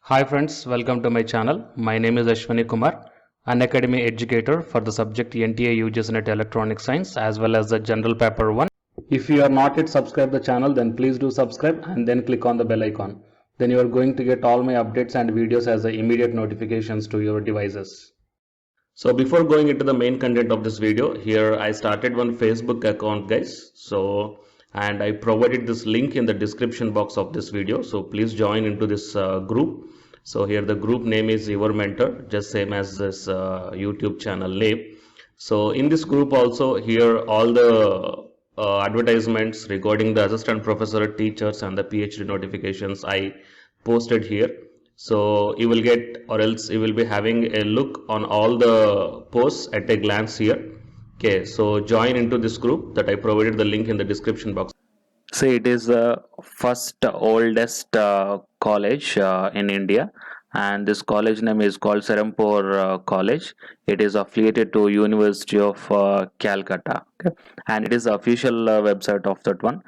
Hi friends, welcome to my channel. My name is Ashwani Kumar, an academy educator for the subject NTA UGS Net Electronic Science as well as the General Paper 1. If you are not yet subscribed the channel, then please do subscribe and then click on the bell icon. Then you are going to get all my updates and videos as the immediate notifications to your devices. So before going into the main content of this video, here I started one Facebook account guys. And I provided this link in the description box of this video. So please join into this group. So here the group name is Your Mentor, just same as this YouTube channel name. So in this group also here all the advertisements regarding the assistant professor, teachers and the PhD notifications I posted here. So you will get, or else you will be having a look on all the posts at a glance here. Okay, so join into this group that I provided the link in the description box. See, it is the first oldest college in India, and this college name is called Serampore College. It is affiliated to University of Calcutta, okay? And it is the official website of that one.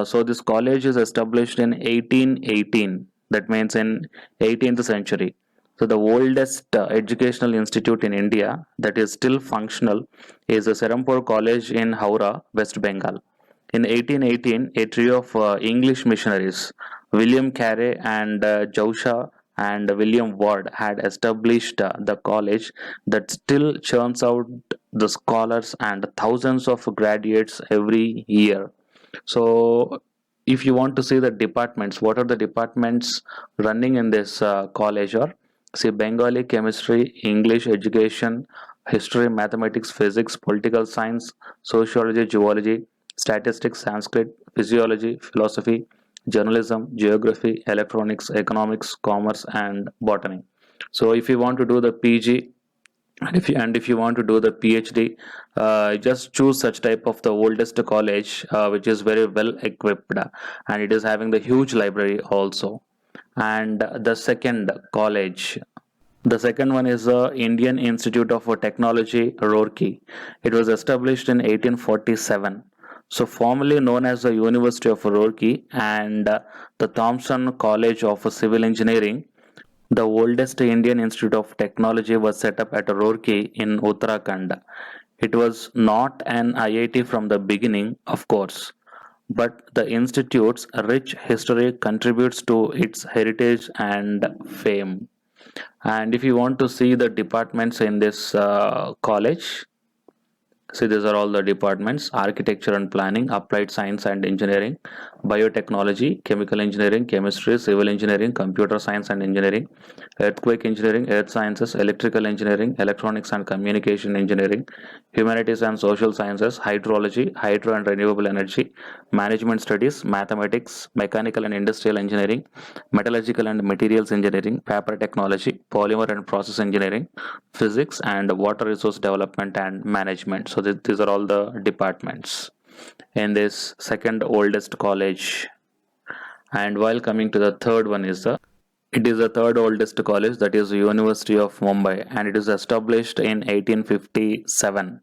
So this college is established in 1818. That means in 18th century. So the oldest educational institute in India that is still functional is the Serampore College in Howrah, West Bengal. In 1818, a trio of English missionaries, William Carey and Joshua and William Ward, had established the college that still churns out the scholars and thousands of graduates every year. So, if you want to see the departments, what are the departments running in this college? Or see, Bengali, chemistry, English, education, history, mathematics, physics, political science, sociology, geology, statistics, Sanskrit, physiology, philosophy, journalism, geography, electronics, economics, commerce, and botany. So, if you want to do the PG, and if you want to do the PhD, just choose such type of the oldest college, which is very well equipped, and it is having the huge library also. And the second college, the second one is the Indian Institute of Technology, Roorkee. It was established in 1847. So formerly known as the University of Roorkee and the Thomson College of Civil Engineering, the oldest Indian Institute of Technology was set up at Roorkee in Uttarakhand. It was not an IIT from the beginning, of course, but the institute's rich history contributes to its heritage and fame. And if you want to see the departments in this college, see, these are all the departments: architecture and planning, applied science and engineering, biotechnology, chemical engineering, chemistry, civil engineering, computer science and engineering, earthquake engineering, earth sciences, electrical engineering, electronics and communication engineering, humanities and social sciences, hydrology, hydro and renewable energy, management studies, mathematics, mechanical and industrial engineering, metallurgical and materials engineering, paper technology, polymer and process engineering, physics, and water resource development and management. So these are all the departments in this second oldest college. And while coming to the third one is the, it is the third oldest college, that is the University of Mumbai, and it is established in 1857.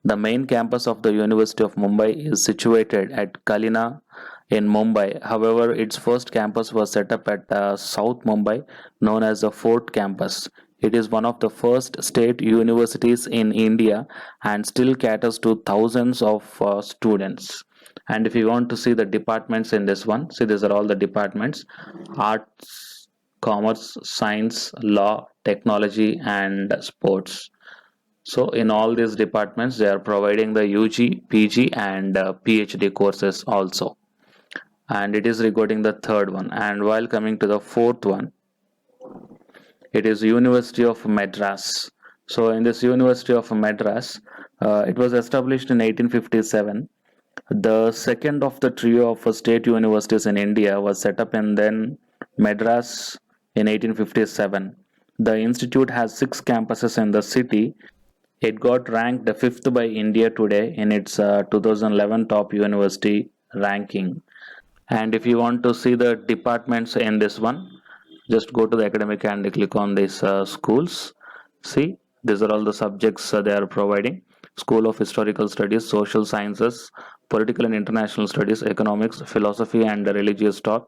The main campus of the University of Mumbai is situated at Kalina in Mumbai. However, its first campus was set up at South Mumbai, known as the Fort Campus. It is one of the first state universities in India and still caters to thousands of students. And if you want to see the departments in this one, see, these are all the departments: arts, commerce, science, law, technology, and sports. So in all these departments, they are providing the UG, PG, and PhD courses also. And it is regarding the third one. And while coming to the fourth one, it is University of Madras. So in this University of Madras, it was established in 1857. The second of the trio of state universities in India was set up in then Madras in 1857. The institute has 6 campuses in the city. It got ranked fifth by India Today in its 2011 top university ranking. And if you want to see the departments in this one, just go to the academic and click on these schools. See, these are all the subjects they are providing: School of Historical Studies, Social Sciences, political and international studies, economics, philosophy and religious thought,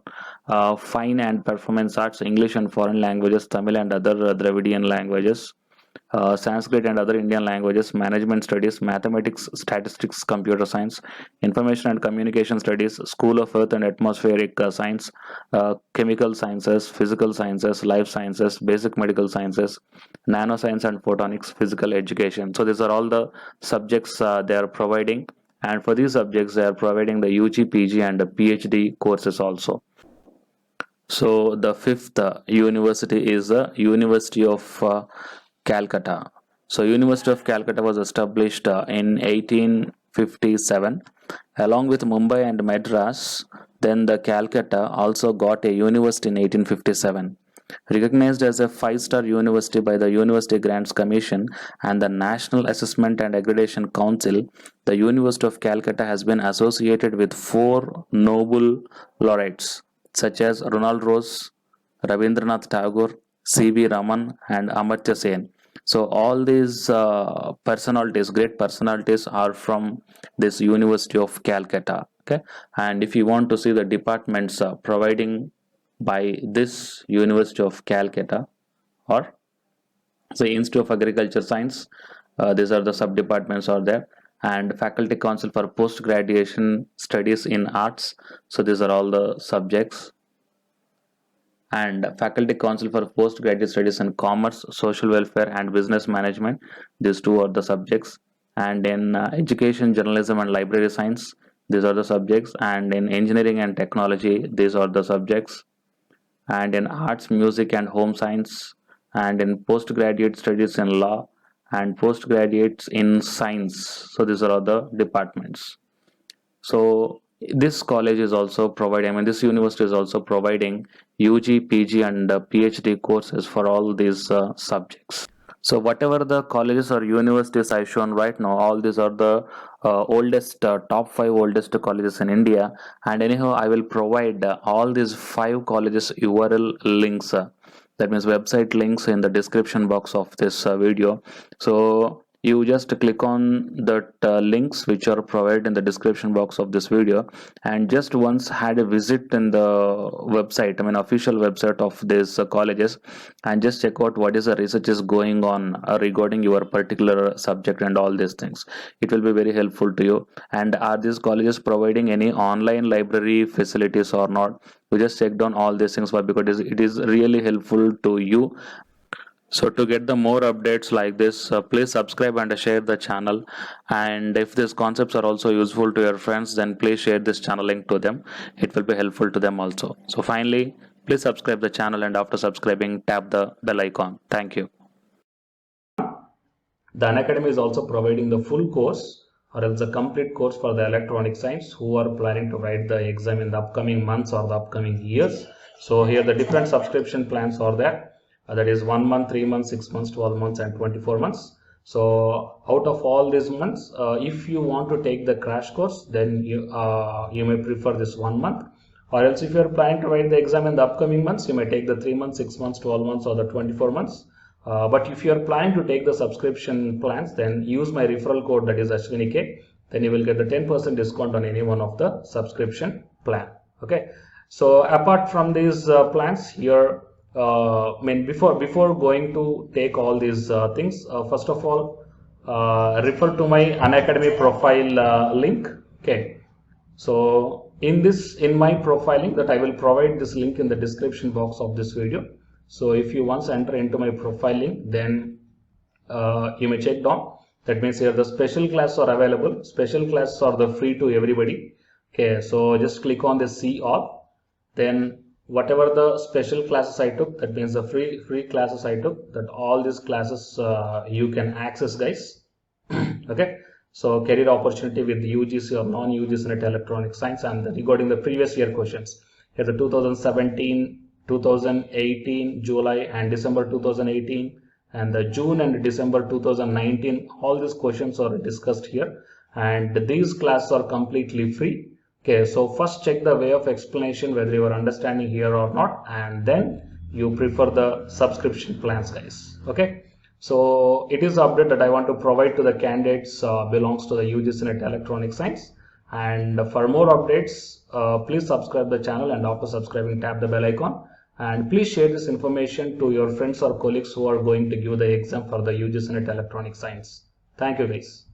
fine and performance arts, English and foreign languages, Tamil and other Dravidian languages, Sanskrit and other Indian languages, management studies, mathematics, statistics, computer science, information and communication studies, School of Earth and Atmospheric Science, chemical sciences, physical sciences, life sciences, basic medical sciences, nanoscience and photonics, physical education. So these are all the subjects they are providing, and for these subjects they are providing the UG, PG and the PhD courses also. So the fifth university is the University of Calcutta. So University of Calcutta was established in 1857 along with Mumbai and Madras. Then the Calcutta also got a university in 1857. Recognized as a 5-star university by the University Grants Commission and the National Assessment and Accreditation Council, the University of Calcutta has been associated with 4 Nobel laureates such as Ronald Rose, Rabindranath Tagore, C.V. Raman and Amartya Sen. So all these personalities, great personalities, are from this University of Calcutta. Okay, and if you want to see the departments providing by this University of Calcutta, or say Institute of Agriculture Science, these are the sub departments are there, and Faculty Council for Post Graduation Studies in Arts. So these are all the subjects, and Faculty Council for Postgraduate Studies in Commerce, Social Welfare and Business Management. These 2 are the subjects. And in Education, Journalism and Library Science, these are the subjects. And in Engineering and Technology, these are the subjects. And in Arts, Music and Home Science, and in Postgraduate Studies in Law and Postgraduates in Science. So these are all the departments. So this college is also providing, this university is also providing UG, PG and PhD courses for all these subjects. So whatever the colleges or universities I shown right now, all these are the oldest top 5 oldest colleges in India. And anyhow, I will provide all these 5 colleges URL links, that means website links, in the description box of this video. So you just click on that links which are provided in the description box of this video, and just once had a visit in the website, official website of these colleges, and just check out what is the research is going on regarding your particular subject and all these things. It will be very helpful to you. And are these colleges providing any online library facilities or not? You just check down all these things, because it is really helpful to you. So to get the more updates like this, please subscribe and share the channel. And if these concepts are also useful to your friends, then please share this channel link to them. It will be helpful to them also. So finally, please subscribe the channel, and after subscribing, tap the bell icon. Thank you. The Unacademy is also providing the full course or else a complete course for the electronic science who are planning to write the exam in the upcoming months or the upcoming years. So here the different subscription plans are there. That is 1 month, 3 months, 6 months, 12 months and 24 months. So out of all these months, if you want to take the crash course, then you may prefer this 1 month, or else if you are planning to write the exam in the upcoming months, you may take the 3 months, 6 months, 12 months or the 24 months. But if you are planning to take the subscription plans, then use my referral code, that is Ashwini, then you will get the 10% discount on any one of the subscription plan. Okay, so apart from these plans here, before going to take all these things, first of all, refer to my Unacademy profile link. Okay, so in my profiling, that I will provide this link in the description box of this video. So if you once enter into my profile link, then you may check down. That means here the special classes are available. Special classes are the free to everybody. Okay, so just click on the see all. Then whatever the special classes I took, that means the free classes I took, that all these classes you can access, guys. Okay, so career opportunity with UGC or non-UGC net electronic science, and regarding the previous year questions, here the 2017, 2018 July and December 2018, and the June and December 2019, all these questions are discussed here, and these classes are completely free. Okay, so first check the way of explanation whether you are understanding here or not, and then you prefer the subscription plans, guys. Okay, so it is the update that I want to provide to the candidates belongs to the UGC net electronic science, And for more updates, please subscribe the channel, and after subscribing tap the bell icon, and please share this information to your friends or colleagues who are going to give the exam for the UGC NET Electronic Science. Thank you guys.